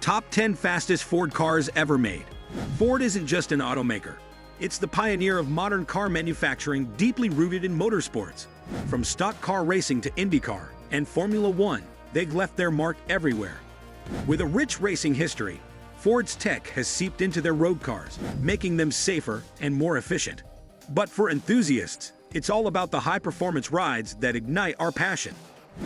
Top 10 fastest Ford cars ever made. Ford isn't just an automaker. It's the pioneer of modern car manufacturing deeply rooted in motorsports. From stock car racing to IndyCar and Formula One, they've left their mark everywhere. With a rich racing history, Ford's tech has seeped into their road cars, making them safer and more efficient. But for enthusiasts, it's all about the high-performance rides that ignite our passion.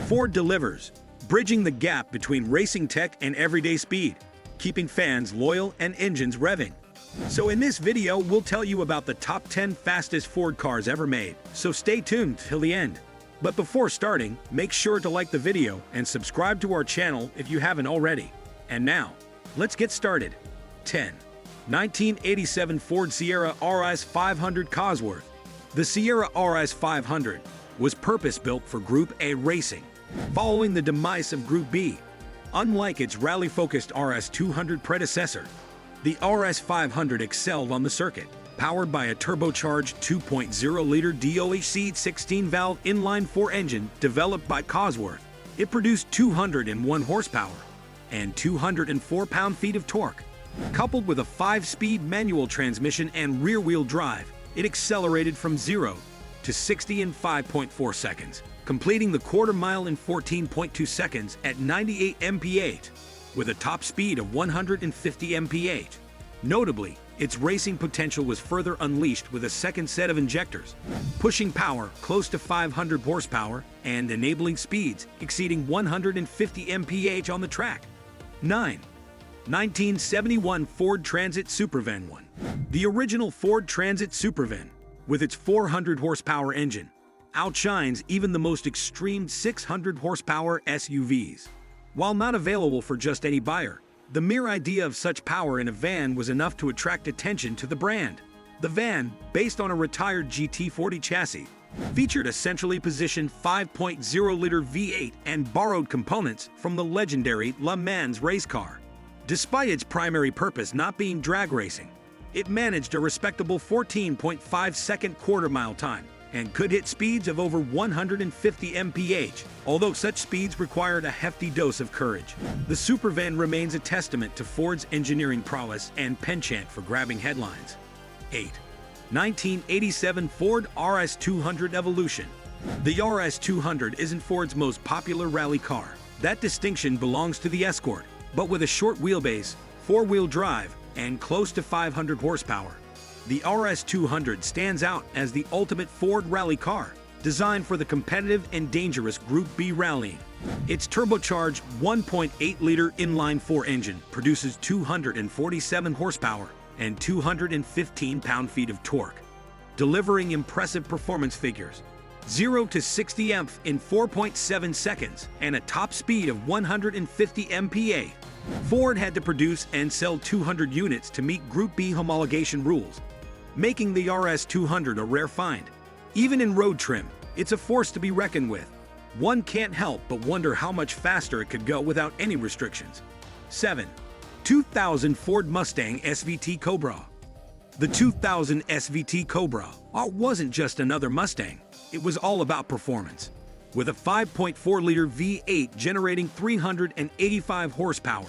Ford delivers, bridging the gap between racing tech and everyday speed, keeping fans loyal and engines revving. So in this video, we'll tell you about the top 10 fastest Ford cars ever made, so stay tuned till the end. But before starting, make sure to like the video and subscribe to our channel if you haven't already. And now, let's get started. 10. 1987 Ford Sierra RS500 Cosworth. The Sierra RS500 was purpose-built for Group A racing, following the demise of Group B. Unlike its rally-focused RS200 predecessor, the RS500 excelled on the circuit. Powered by a turbocharged 2.0-liter DOHC 16-valve inline-4 engine developed by Cosworth, it produced 201 horsepower and 204 pound-feet of torque. Coupled with a 5-speed manual transmission and rear-wheel drive, it accelerated from 0 to 60 in 5.4 seconds, completing the quarter mile in 14.2 seconds at 98 mph, with a top speed of 150 mph. Notably, its racing potential was further unleashed with a second set of injectors, pushing power close to 500 horsepower and enabling speeds exceeding 150 mph on the track. 9. 1971 Ford Transit Supervan 1. The original Ford Transit Supervan, with its 400 horsepower engine, outshines even the most extreme 600 horsepower SUVs. While not available for just any buyer, the mere idea of such power in a van was enough to attract attention to the brand. The van, based on a retired GT40 chassis, featured a centrally positioned 5.0-liter V8 and borrowed components from the legendary Le Mans race car. Despite its primary purpose not being drag racing, it managed a respectable 14.5-second quarter-mile time and could hit speeds of over 150 mph, although such speeds required a hefty dose of courage. The Supervan remains a testament to Ford's engineering prowess and penchant for grabbing headlines. 8. 1987 Ford RS200 Evolution. The RS200 isn't Ford's most popular rally car. That distinction belongs to the Escort, but with a short wheelbase, four-wheel drive, and close to 500 horsepower, the RS200 stands out as the ultimate Ford rally car, designed for the competitive and dangerous Group B rallying. Its turbocharged 1.8-liter inline-4 engine produces 247 horsepower and 215 pound-feet of torque, delivering impressive performance figures: 0 to 60 mph in 4.7 seconds and a top speed of 150 mph. Ford had to produce and sell 200 units to meet Group B homologation rules, making the RS200 a rare find. Even in road trim, it's a force to be reckoned with. One can't help but wonder how much faster it could go without any restrictions. 7. 2000 Ford Mustang SVT Cobra. The 2000 SVT Cobra wasn't just another Mustang, it was all about performance. With a 5.4-liter V8 generating 385 horsepower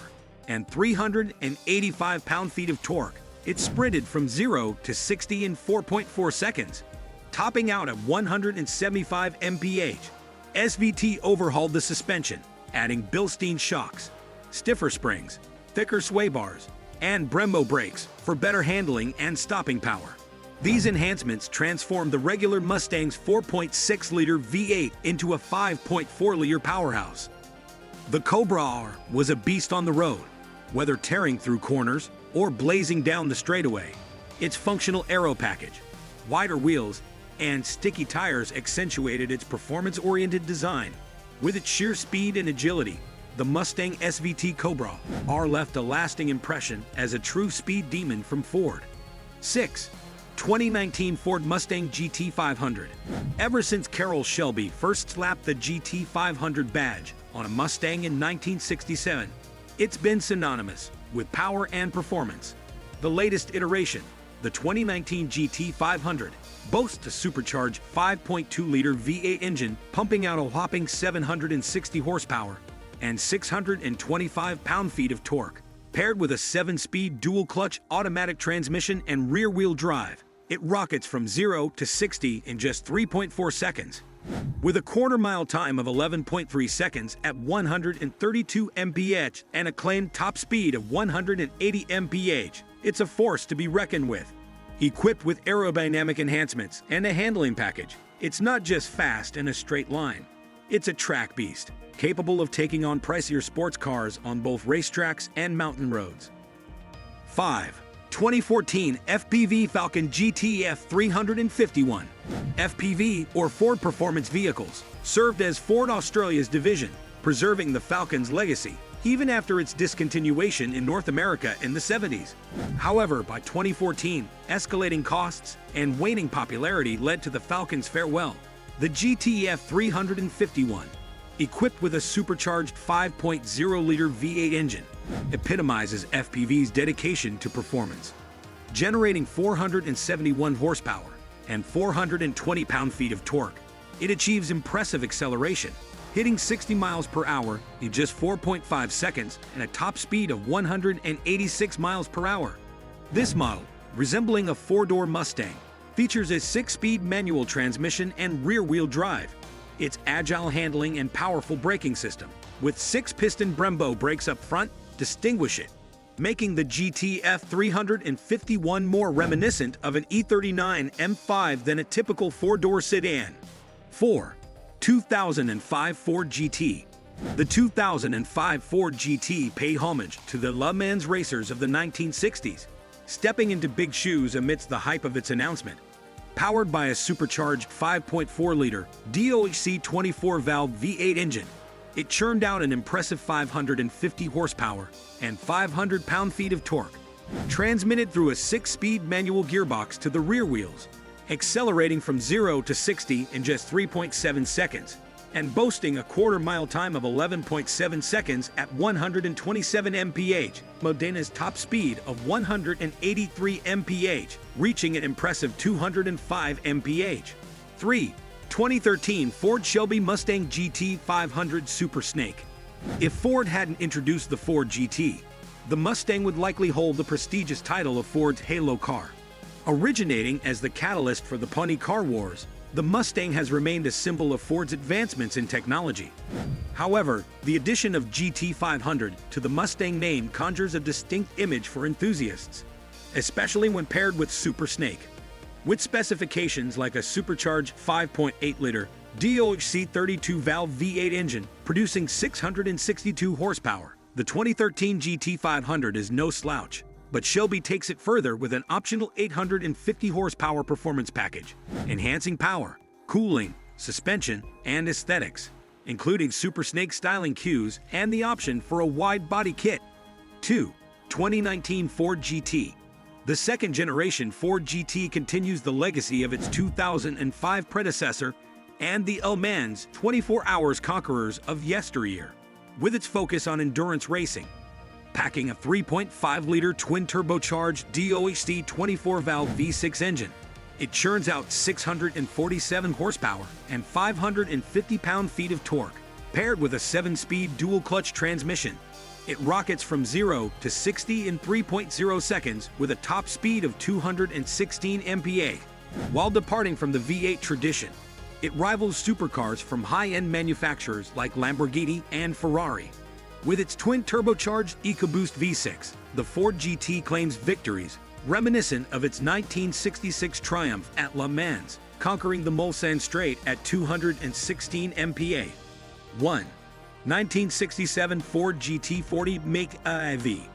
and 385 pound-feet of torque, it sprinted from 0 to 60 in 4.4 seconds, topping out at 175 mph. SVT overhauled the suspension, adding Bilstein shocks, stiffer springs, thicker sway bars, and Brembo brakes for better handling and stopping power. These enhancements transformed the regular Mustang's 4.6-liter V8 into a 5.4-liter powerhouse. The Cobra R was a beast on the road, whether tearing through corners or blazing down the straightaway. Its functional aero package, wider wheels, and sticky tires accentuated its performance-oriented design. With its sheer speed and agility, the Mustang SVT Cobra R left a lasting impression as a true speed demon from Ford. 6. 2019 Ford Mustang GT500. Ever since Carroll Shelby first slapped the GT500 badge on a Mustang in 1967, it's been synonymous with power and performance. The latest iteration, the 2019 GT500, boasts a supercharged 5.2-liter V8 engine pumping out a whopping 760 horsepower and 625 pound-feet of torque. Paired with a 7-speed dual-clutch automatic transmission and rear-wheel drive, it rockets from 0 to 60 in just 3.4 seconds. With a quarter-mile time of 11.3 seconds at 132 mph and a claimed top speed of 180 mph, it's a force to be reckoned with. Equipped with aerodynamic enhancements and a handling package, it's not just fast in a straight line. It's a track beast, capable of taking on pricier sports cars on both racetracks and mountain roads. 5. 2014 FPV Falcon GT F351. FPV, or Ford Performance Vehicles, served as Ford Australia's division, preserving the Falcon's legacy even after its discontinuation in North America in the 70s. However, by 2014, escalating costs and waning popularity led to the Falcon's farewell. The GT F351, equipped with a supercharged 5.0-liter V8 engine, epitomizes FPV's dedication to performance. Generating 471 horsepower and 420 pound-feet of torque, it achieves impressive acceleration, hitting 60 miles per hour in just 4.5 seconds and a top speed of 186 miles per hour. This model, resembling a four-door Mustang, features a 6-speed manual transmission and rear-wheel drive. Its agile handling and powerful braking system, with 6-piston Brembo brakes up front, distinguish it, making the GT F351 more reminiscent of an E39 M5 than a typical four-door sedan. 4. 2005 Ford GT. The 2005 Ford GT paid homage to the Le Mans racers of the 1960s, stepping into big shoes amidst the hype of its announcement. Powered by a supercharged 5.4-liter DOHC 24-valve V8 engine, it churned out an impressive 550 horsepower and 500 pound-feet of torque, transmitted through a 6-speed manual gearbox to the rear wheels, accelerating from 0 to 60 in just 3.7 seconds, and boasting a quarter-mile time of 11.7 seconds at 127 mph, Modena's top speed of 183 mph, reaching an impressive 205 mph. 3. 2013 Ford Shelby Mustang GT 500 Super Snake. If Ford hadn't introduced the Ford GT, the Mustang would likely hold the prestigious title of Ford's Halo car. Originating as the catalyst for the punny car wars, the Mustang has remained a symbol of Ford's advancements in technology. However, the addition of GT 500 to the Mustang name conjures a distinct image for enthusiasts, especially when paired with Super Snake. With specifications like a supercharged 5.8-liter DOHC 32-valve V8 engine producing 662 horsepower, the 2013 GT 500 is no slouch. But Shelby takes it further with an optional 850 horsepower performance package, enhancing power, cooling, suspension, and aesthetics, including Super Snake styling cues and the option for a wide body kit. 2. 2019 Ford GT. The second-generation Ford GT continues the legacy of its 2005 predecessor and the Le Mans 24 Hours conquerors of yesteryear, with its focus on endurance racing. Packing a 3.5-liter twin-turbocharged DOHC 24-valve V6 engine, it churns out 647 horsepower and 550 pound-feet of torque. Paired with a 7-speed dual-clutch transmission, it rockets from 0 to 60 in 3.0 seconds with a top speed of 216 mph. While departing from the V8 tradition, it rivals supercars from high-end manufacturers like Lamborghini and Ferrari. With its twin-turbocharged EcoBoost V6, the Ford GT claims victories reminiscent of its 1966 triumph at Le Mans, conquering the Mulsanne Straight at 216 mph. 1. 1967 Ford GT40 Make-IV.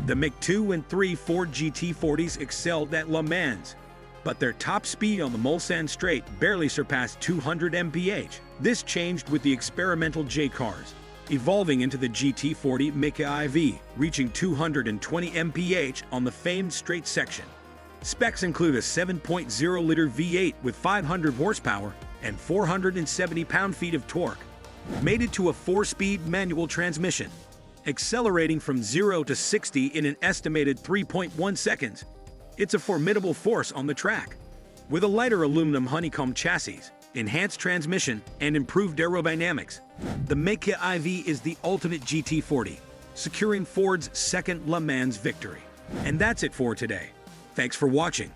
The Make-2 and 3 Ford GT40s excelled at Le Mans, but their top speed on the Mulsanne Straight barely surpassed 200 mph. This changed with the experimental J cars, evolving into the GT40 Make-IV, reaching 220 mph on the famed straight section. Specs include a 7.0-liter V8 with 500 horsepower and 470 pound-feet of torque, mated to a 4-speed manual transmission, accelerating from 0 to 60 in an estimated 3.1 seconds. It's a formidable force on the track. With a lighter aluminum honeycomb chassis, enhanced transmission, and improved aerodynamics, the Make-IV is the ultimate GT40. securing Ford's second Le Mans victory. And that's it for today. Thanks for watching.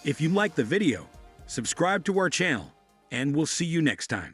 If you liked the video, subscribe to our channel, and we'll see you next time.